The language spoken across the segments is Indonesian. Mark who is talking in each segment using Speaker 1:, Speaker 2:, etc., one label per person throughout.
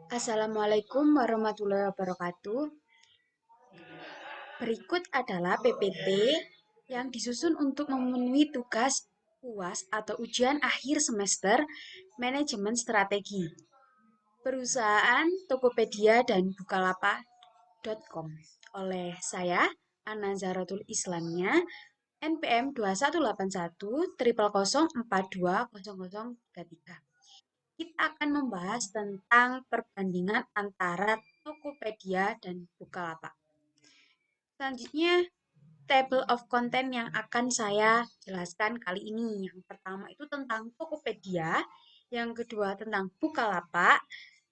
Speaker 1: Assalamualaikum warahmatullahi wabarakatuh. Berikut adalah PPT yang disusun untuk memenuhi tugas UAS atau ujian akhir semester Manajemen Strategi. Perusahaan Tokopedia dan Bukalapak.com oleh saya, Ana Zaratul Islamnya, NPM 2181 00420033. Kita akan membahas tentang perbandingan antara Tokopedia dan Bukalapak. Selanjutnya, table of content yang akan saya jelaskan kali ini. Yang pertama itu tentang Tokopedia, yang kedua tentang Bukalapak,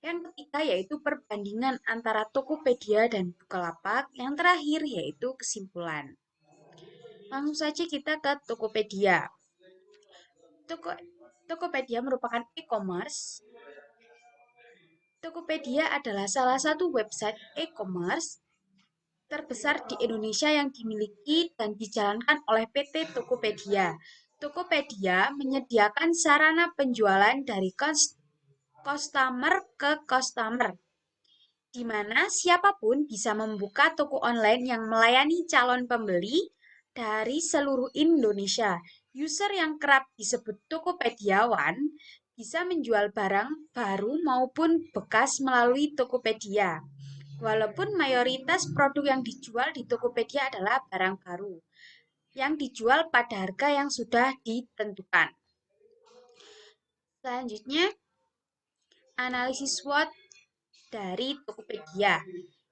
Speaker 1: yang ketiga yaitu perbandingan antara Tokopedia dan Bukalapak, yang terakhir yaitu kesimpulan. Langsung saja kita ke Tokopedia. Toko, Tokopedia merupakan e-commerce. Tokopedia adalah salah satu website e-commerce terbesar di Indonesia yang dimiliki dan dijalankan oleh PT Tokopedia. Tokopedia menyediakan sarana penjualan dari customer ke customer, di mana siapapun bisa membuka toko online yang melayani calon pembeli dari seluruh Indonesia. User yang kerap disebut Tokopediawan bisa menjual barang baru maupun bekas melalui Tokopedia. Walaupun mayoritas produk yang dijual di Tokopedia adalah barang baru yang dijual pada harga yang sudah ditentukan. Selanjutnya, analisis SWOT dari Tokopedia.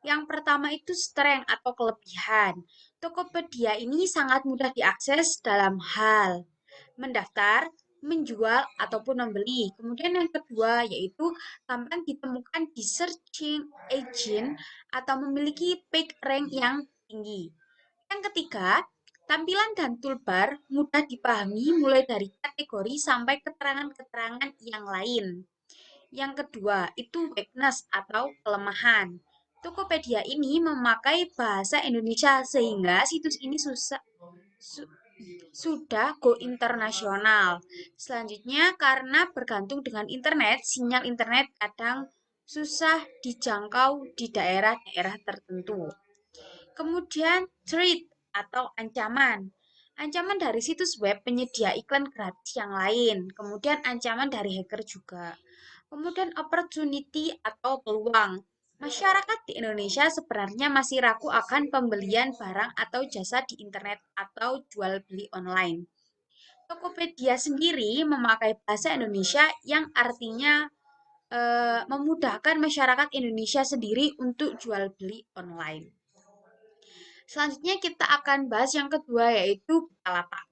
Speaker 1: Yang pertama itu strength atau kelebihan. Tokopedia ini sangat mudah diakses dalam hal mendaftar, menjual, ataupun membeli. Kemudian yang kedua yaitu gampang ditemukan di searching engine atau memiliki page rank yang tinggi. Yang ketiga, tampilan dan toolbar mudah dipahami mulai dari kategori sampai keterangan-keterangan yang lain. Yang kedua, itu weakness atau kelemahan. Tokopedia ini memakai bahasa Indonesia sehingga situs ini sudah go internasional. Selanjutnya, karena bergantung dengan internet, sinyal internet kadang susah dijangkau di daerah-daerah tertentu. Kemudian, threat atau ancaman. Ancaman dari situs web penyedia iklan gratis yang lain. Kemudian ancaman dari hacker juga. Kemudian opportunity atau peluang. Masyarakat di Indonesia sebenarnya masih ragu akan pembelian barang atau jasa di internet atau jual beli online. Tokopedia sendiri memakai bahasa Indonesia yang artinya memudahkan masyarakat Indonesia sendiri untuk jual beli online. Selanjutnya kita akan bahas yang kedua yaitu Bukalapak.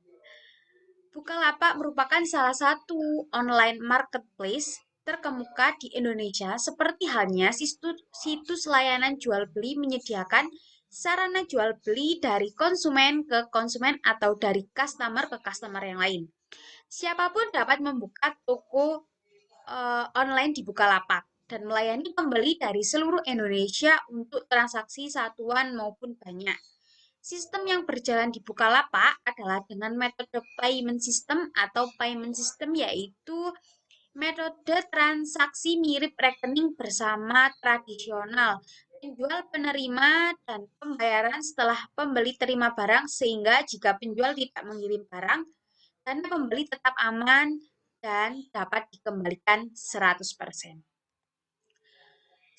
Speaker 1: Bukalapak merupakan salah satu online marketplace terkemuka di Indonesia seperti halnya situs layanan jual beli menyediakan sarana jual beli dari konsumen ke konsumen atau dari customer ke customer yang lain. Siapapun dapat membuka toko online di Bukalapak dan melayani pembeli dari seluruh Indonesia untuk transaksi satuan maupun banyak. Sistem yang berjalan di Bukalapak adalah dengan metode payment system atau payment system yaitu metode transaksi mirip rekening bersama tradisional, penjual penerima dan pembayaran setelah pembeli terima barang sehingga jika penjual tidak mengirim barang, dana pembeli tetap aman dan dapat dikembalikan 100%.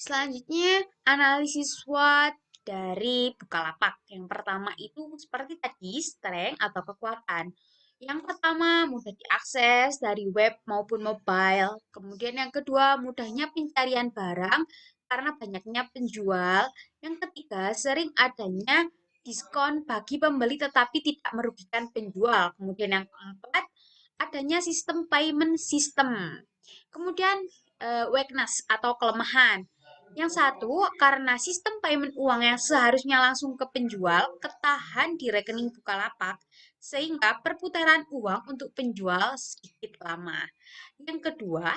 Speaker 1: Selanjutnya, analisis SWOT dari Bukalapak. Yang pertama itu seperti tadi, strength atau kekuatan. Yang pertama, mudah diakses dari web maupun mobile. Kemudian yang kedua, mudahnya pencarian barang karena banyaknya penjual. Yang ketiga, sering adanya diskon bagi pembeli tetapi tidak merugikan penjual. Kemudian yang keempat, adanya sistem payment system. Kemudian weakness atau kelemahan. Yang satu, karena sistem payment uang yang seharusnya langsung ke penjual, ketahan di rekening Bukalapak, sehingga perputaran uang untuk penjual sedikit lama. Yang kedua,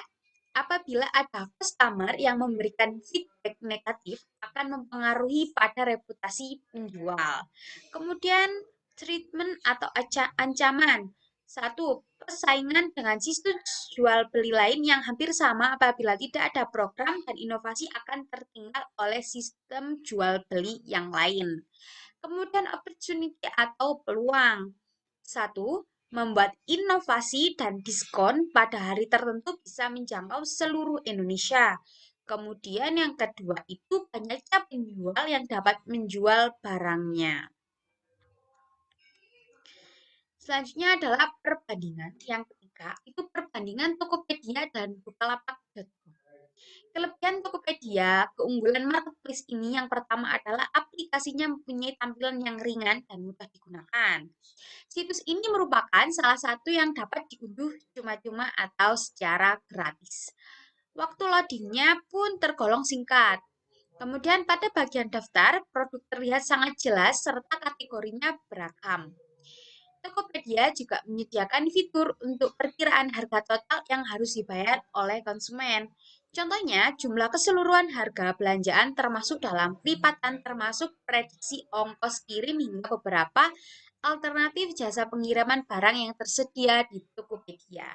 Speaker 1: apabila ada customer yang memberikan feedback negatif, akan mempengaruhi pada reputasi penjual. Kemudian, treatment atau ancaman. Satu, persaingan dengan sistem jual beli lain yang hampir sama apabila tidak ada program dan inovasi akan tertinggal oleh sistem jual beli yang lain. Kemudian opportunity atau peluang. Satu, membuat inovasi dan diskon pada hari tertentu bisa menjangkau seluruh Indonesia. Kemudian yang kedua itu banyaknya penjual yang dapat menjual barangnya. Selanjutnya adalah perbandingan. Yang ketiga itu perbandingan Tokopedia dan Bukalapak.com. Kelebihan Tokopedia, keunggulan marketplace ini yang pertama adalah aplikasinya mempunyai tampilan yang ringan dan mudah digunakan. Situs ini merupakan salah satu yang dapat diunduh cuma-cuma atau secara gratis. Waktu loadingnya pun tergolong singkat. Kemudian pada bagian daftar, produk terlihat sangat jelas serta kategorinya beragam. Tokopedia juga menyediakan fitur untuk perkiraan harga total yang harus dibayar oleh konsumen. Contohnya, jumlah keseluruhan harga belanjaan termasuk dalam lipatan termasuk prediksi ongkos kirim hingga beberapa alternatif jasa pengiriman barang yang tersedia di Tokopedia.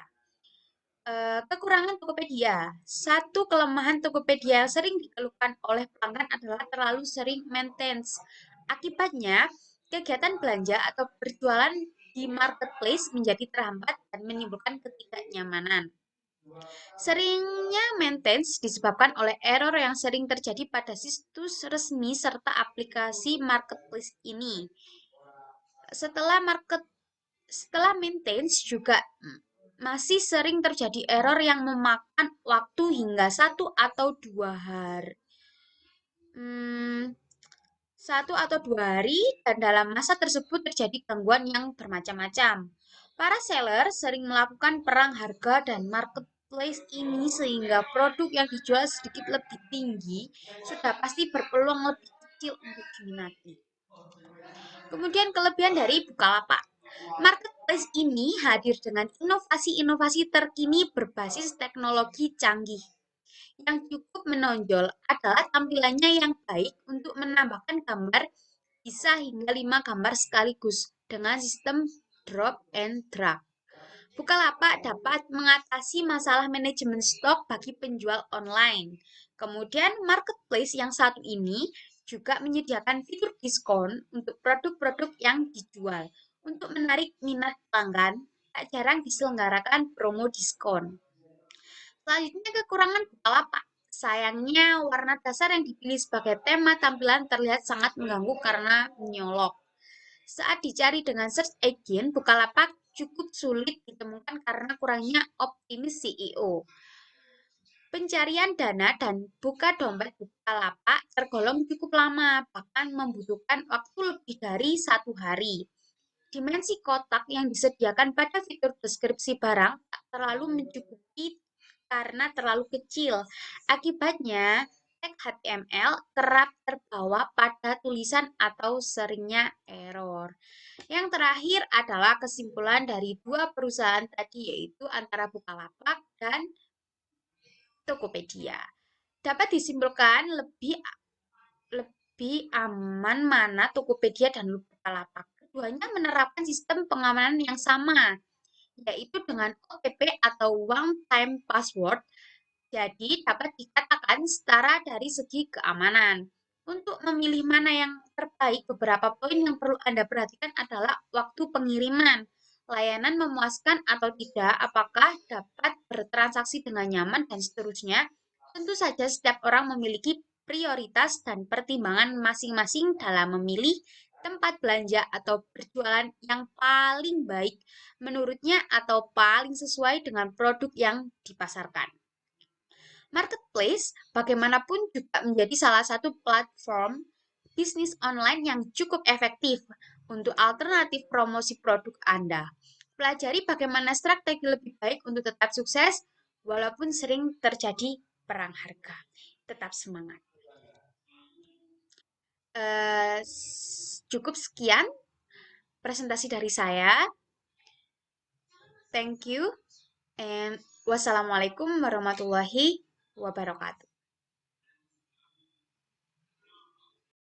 Speaker 1: Kekurangan Tokopedia. Satu kelemahan Tokopedia yang sering dikeluhkan oleh pelanggan adalah terlalu sering maintenance. Akibatnya, kegiatan belanja atau berjualan di marketplace menjadi terhambat dan menimbulkan ketidaknyamanan. Seringnya maintenance disebabkan oleh error yang sering terjadi pada situs resmi serta aplikasi marketplace ini. Setelah maintenance juga masih sering terjadi error yang memakan waktu hingga 1 atau 2 hari. 1 atau 2 hari dan dalam masa tersebut terjadi gangguan yang bermacam-macam. Para seller sering melakukan perang harga dan marketplace ini sehingga produk yang dijual sedikit lebih tinggi sudah pasti berpeluang lebih kecil untuk diminati. Kemudian kelebihan dari Bukalapak. Marketplace ini hadir dengan inovasi-inovasi terkini berbasis teknologi canggih. Yang cukup menonjol adalah tampilannya yang baik untuk menambahkan gambar bisa hingga 5 gambar sekaligus dengan sistem drop and drag. Bukalapak dapat mengatasi masalah manajemen stok bagi penjual online. Kemudian marketplace yang satu ini juga menyediakan fitur diskon untuk produk-produk yang dijual. Untuk menarik minat pelanggan, tak jarang diselenggarakan promo diskon. Selanjutnya kekurangan Bukalapak. Sayangnya warna dasar yang dipilih sebagai tema tampilan terlihat sangat mengganggu karena menyolok. Saat dicari dengan search engine, Bukalapak cukup sulit ditemukan karena kurangnya optimis SEO. Pencarian dana dan buka dompet Bukalapak tergolong cukup lama, bahkan membutuhkan waktu lebih dari 1 hari. Dimensi kotak yang disediakan pada fitur deskripsi barang tak terlalu mencukupi karena terlalu kecil. Akibatnya, tag HTML kerap terbawa pada tulisan atau seringnya error. Yang terakhir adalah kesimpulan dari dua perusahaan tadi, yaitu antara Bukalapak dan Tokopedia. Dapat disimpulkan lebih aman mana Tokopedia dan Bukalapak. Keduanya menerapkan sistem pengamanan yang sama, yaitu dengan OTP atau One Time Password. Jadi dapat dikatakan setara dari segi keamanan. Untuk memilih mana yang terbaik, beberapa poin yang perlu Anda perhatikan adalah waktu pengiriman, layanan memuaskan atau tidak, apakah dapat bertransaksi dengan nyaman, dan seterusnya. Tentu saja setiap orang memiliki prioritas dan pertimbangan masing-masing dalam memilih tempat belanja atau berjualan yang paling baik menurutnya atau paling sesuai dengan produk yang dipasarkan. Marketplace bagaimanapun juga menjadi salah satu platform bisnis online yang cukup efektif untuk alternatif promosi produk Anda. Pelajari bagaimana strategi lebih baik untuk tetap sukses walaupun sering terjadi perang harga. Tetap semangat. Cukup sekian presentasi dari saya. Thank you and wassalamualaikum warahmatullahi wabarakatuh.